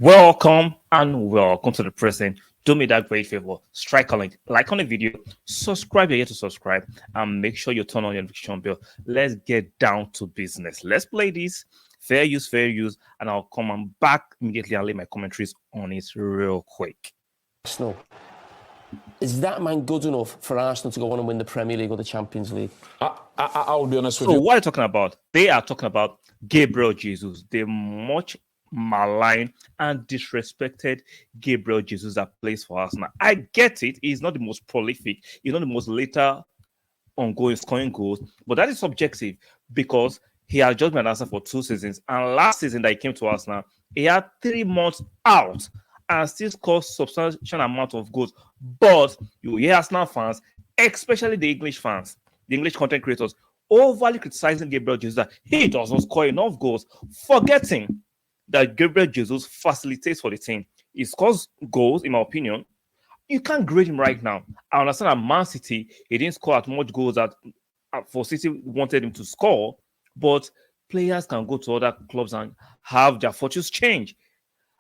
Welcome and welcome to the present. Do me that great favor. Strike a like on the video, subscribe here to subscribe, and make sure you turn on your notification bell. Let's get down to business. Let's play this. Fair use, and I'll come and back immediately and lay my commentaries on it real quick. Arsenal. Is that man good enough for Arsenal to go on and win the Premier League or the Champions League? I'll be honest with So you. what are you talking about? They are talking about Gabriel Jesus. They much maligned and disrespected Gabriel Jesus that plays for Arsenal. I get it. He's not the most prolific. He's not the most later ongoing scoring goals. But that is subjective because he has just been at Arsenal for 2 seasons. And last season that he came to Arsenal, he had 3 months out and still scored substantial amount of goals. But you hear Arsenal fans, especially the English fans, the English content creators, overly criticizing Gabriel Jesus that he doesn't score enough goals, forgetting that Gabriel Jesus facilitates for the team. He scores goals, in my opinion. You can't grade him right now. I understand that Man City, he didn't score as much goals that for City wanted him to score, but players can go to other clubs and have their fortunes change.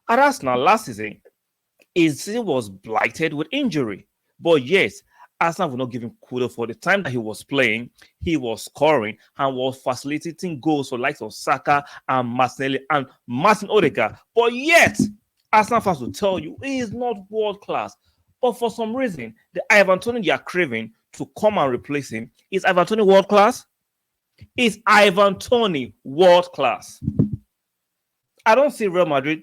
At Arsenal last season, his season was blighted with injury. But yes, Arsenal will not give him kudos for the time that he was playing. He was scoring and was facilitating goals for the likes of Saka and Martinelli and Martin Odegaard. But yet, Arsenal fans will tell you he is not world class. But for some reason, the Ivan Toney they are craving to come and replace him. Is Ivan Toney world class? Is Ivan Toney world class? I don't see Real Madrid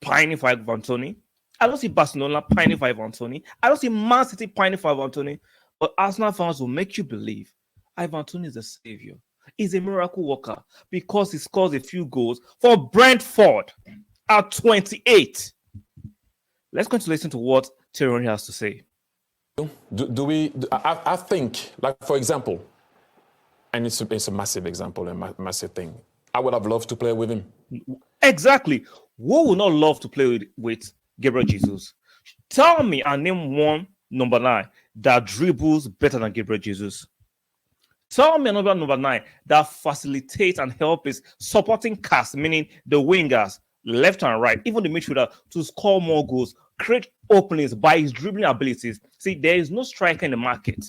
pining for Ivan Toney. I don't see Barcelona pining for Ivan Toney. I don't see Man City pining for Ivan Toney. But Arsenal fans will make you believe Ivan Toney is a savior. He's a miracle worker because he scores a few goals for Brentford at 28. Let's go to listen to what Thierry Henry has to say. I think, like, for example, and it's a massive example, a massive thing. I would have loved to play with him. Exactly. Who would not love to play with Gabriel Jesus? Tell me and name one number 9 that dribbles better than Gabriel Jesus. Tell me another number 9 that facilitates and helps his supporting cast, meaning the wingers, left and right, even the midfielder, to score more goals, create openings by his dribbling abilities. See, there is no striker in the market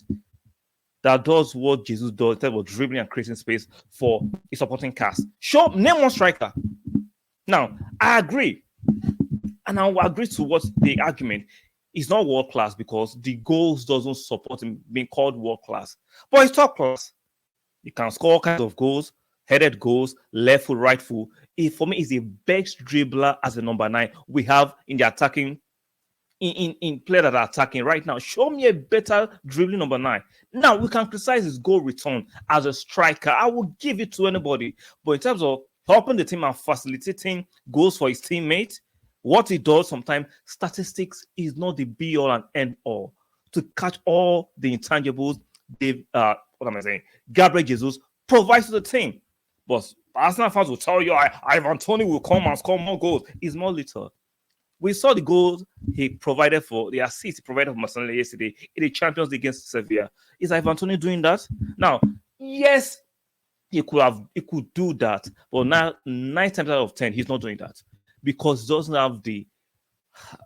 that does what Jesus does, that was dribbling and creating space for his supporting cast. Name one striker. Now, I agree. And I will agree to what the argument is not world class because the goals doesn't support him being called world class. But it's top class. He can score all kinds of goals, headed goals, left foot, right foot. For me, he's the best dribbler as a number 9 we have in the attacking, in player that are attacking right now. Show me a better dribbling number 9. Now, we can criticize his goal return as a striker. I will give it to anybody. But in terms of helping the team and facilitating goals for his teammates, what he does sometimes, statistics is not the be-all and end-all. To catch all the intangibles, Gabriel Jesus provides to the team. But Arsenal fans will tell you, Ivan Toney will come and score more goals. It's more little. We saw the goals he provided for, the assist he provided for Martinelli yesterday in the Champions League against Sevilla. Is Ivan Toney doing that? Now, yes, he could do that, but now 9 times out of 10, he's not doing that. Because he doesn't have the,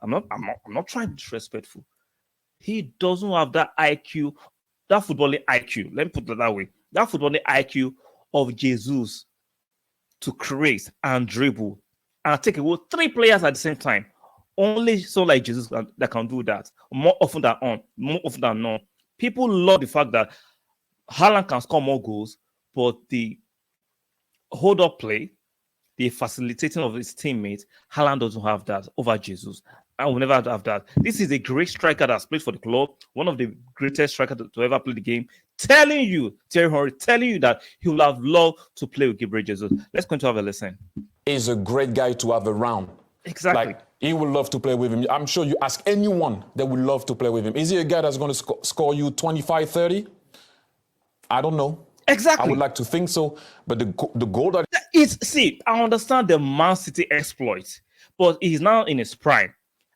I'm not trying to be disrespectful. He doesn't have that IQ, that footballing IQ. Let me put it that way. That footballing IQ of Jesus to create and dribble and take away 3 players at the same time. Only so like Jesus that can do that more often than not. People love the fact that Haaland can score more goals, but the hold-up play, the facilitating of his teammates, Haaland doesn't have that over Jesus. And will never have that. This is a great striker that's played for the club, one of the greatest strikers to ever play the game, telling you, Thierry Henry, telling you that he would have loved to play with Gabriel Jesus. Let's go to have a listen. He's a great guy to have around. Exactly. Like, he would love to play with him. I'm sure you ask anyone that would love to play with him. Is he a guy that's going to score you 25, 30? I don't know. Exactly. I would like to think so, but the goal that see, I understand the Man City exploit, but he's now in his prime,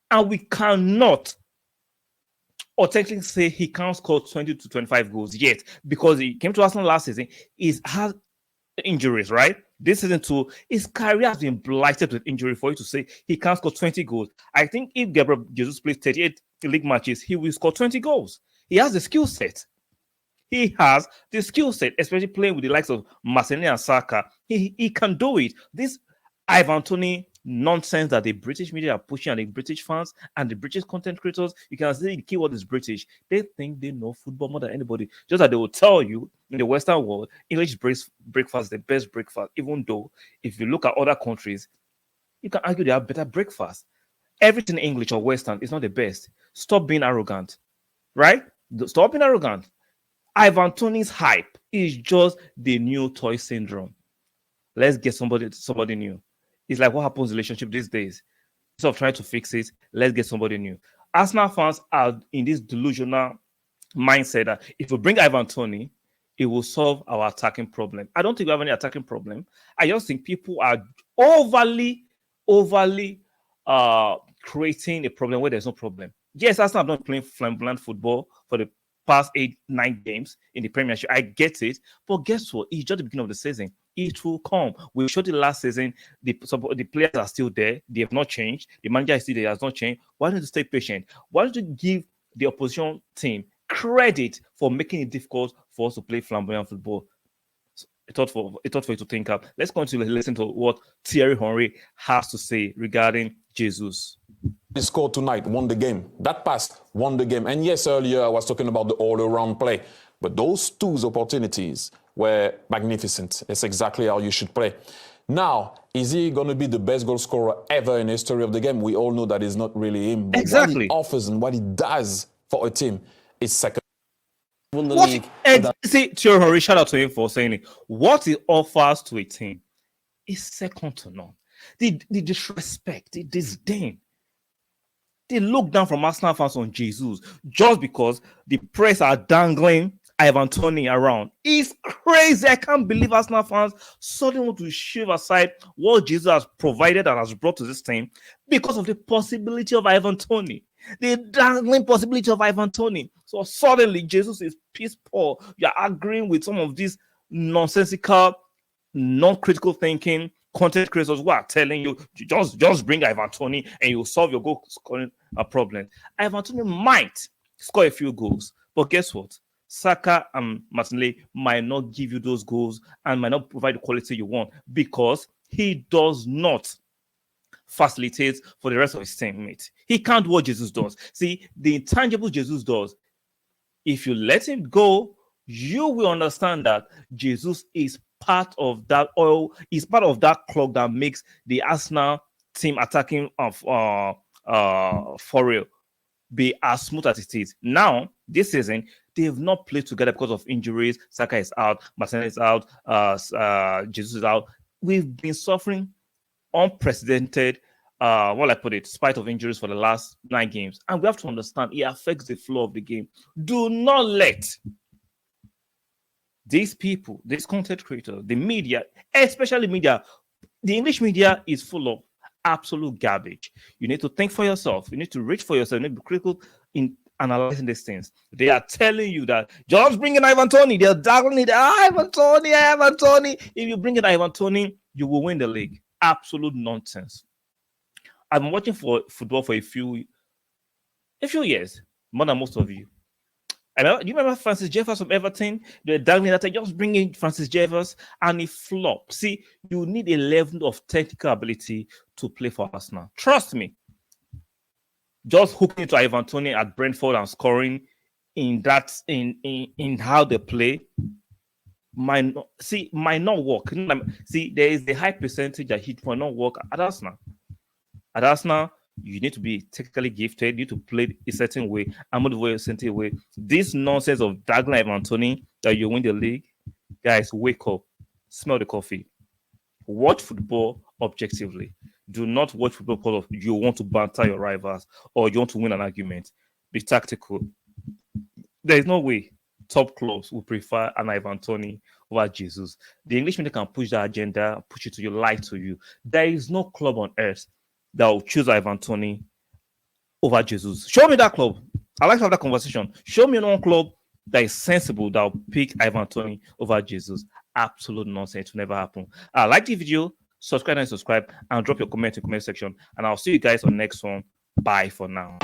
and we cannot authentically say he can't score 20 to 25 goals yet because he came to Arsenal last season. He has injuries, right? This season too, his career has been blighted with injury. For you to say he can't score 20 goals, I think if Gabriel Jesus plays 38 league matches, he will score 20 goals. He has the skill set. He has the skill set, especially playing with the likes of Martinelli and Saka. He can do it. This Ivan Toney nonsense that the British media are pushing, and the British fans and the British content creators, you can see the keyword is British. They think they know football more than anybody. Just that they will tell you in the Western world, English breakfast is the best breakfast, even though if you look at other countries, you can argue they have better breakfast. Everything English or Western is not the best. Stop being arrogant, right? Stop being arrogant. Ivan Toney's hype is just the new toy syndrome. Let's get somebody new. It's like what happens in relationship these days. Instead of trying to fix it, let's get somebody new. Arsenal fans are in this delusional mindset that if we bring Ivan Toney, it will solve our attacking problem. I don't think we have any attacking problem. I just think people are overly creating a problem where there's no problem. Yes, Arsenal have not playing flamboyant football for the past 8-9 games in the Premiership. I get it, but guess what? It's just the beginning of the season. It will come. We showed it last season. The players are still there. They have not changed. The manager is still there. Has not changed. Why don't you stay patient? Why don't you give the opposition team credit for making it difficult for us to play flamboyant football? I thought for you to think up. Let's continue to listen to what Thierry Henry has to say regarding Jesus. He scored tonight, won the game. That pass won the game. And yes, earlier I was talking about the all-around play. But those two opportunities were magnificent. It's exactly how you should play. Now, is he going to be the best goal scorer ever in the history of the game? We all know that is not really him. But exactly. What he offers and what he does for a team is second. Won the league. See, Thierry Henry, shout out to him for saying it. What he offers to a team is second to none. The disrespect, the disdain, the look down from Arsenal fans on Jesus just because the press are dangling Ivan Toney around. It's crazy. I can't believe Arsenal fans suddenly want to shove aside what Jesus has provided and has brought to this team because of the possibility of Ivan Toney. The dangling possibility of Ivan Toney. So suddenly Jesus is piss poor. You're agreeing with some of these nonsensical, non-critical thinking content creators who are telling you just bring Ivan Toney and you'll solve your goal scoring problem. Ivan Toney might score a few goals, but guess what? Saka and Martinelli might not give you those goals and might not provide the quality you want because he does not facilitate for the rest of his teammates. He can't do what Jesus does. See, the intangible Jesus does. If you let him go, you will understand that Jesus is part of that oil, is part of that clog that makes the Arsenal team attacking of for real be as smooth as it is. Now, this season, they have not played together because of injuries. Saka is out, Martinelli is out, Jesus is out. We've been suffering unprecedented, spite of injuries for the last 9 games. And we have to understand it affects the flow of the game. Do not let these people, these content creators, the media, especially media, the English media is full of absolute garbage. You need to think for yourself. You need to reach for yourself. You need to be critical in analyzing these things. They are telling you that just bring in Ivan Toney. They're dangling it. Ivan Toney. If you bring in Ivan Toney, you will win the league. Absolute nonsense. I've been watching for football for a few years, more than most of you. Do you remember Francis Jeffers from Everton? They're dangling that just bring in Francis Jeffers and he flopped. See, you need a level of technical ability to play for Arsenal. Trust me. Just hooking to Ivan Toney at Brentford and scoring in how they play might not work. See, there is a high percentage that it might not work at Arsenal. At Arsenal, you need to be technically gifted. You need to play a certain way, and move a certain way. This nonsense of dangling Ivan Toney that you win the league, guys, wake up, smell the coffee, watch football objectively. Do not watch football because you want to banter your rivals or you want to win an argument. Be tactical. There is no way top clubs will prefer an Ivan Toney over Jesus. The English media can push that agenda, push it to you, lie to you. There is no club on earth that will choose Ivan Toney over Jesus. Show me that club. I like to have that conversation. Show me one club that is sensible that will pick Ivan Toney over Jesus. absolute nonsense. It will never happen. Like the video, subscribe and subscribe, and drop your comment in the comment section. And I'll see you guys on the next one. Bye for now.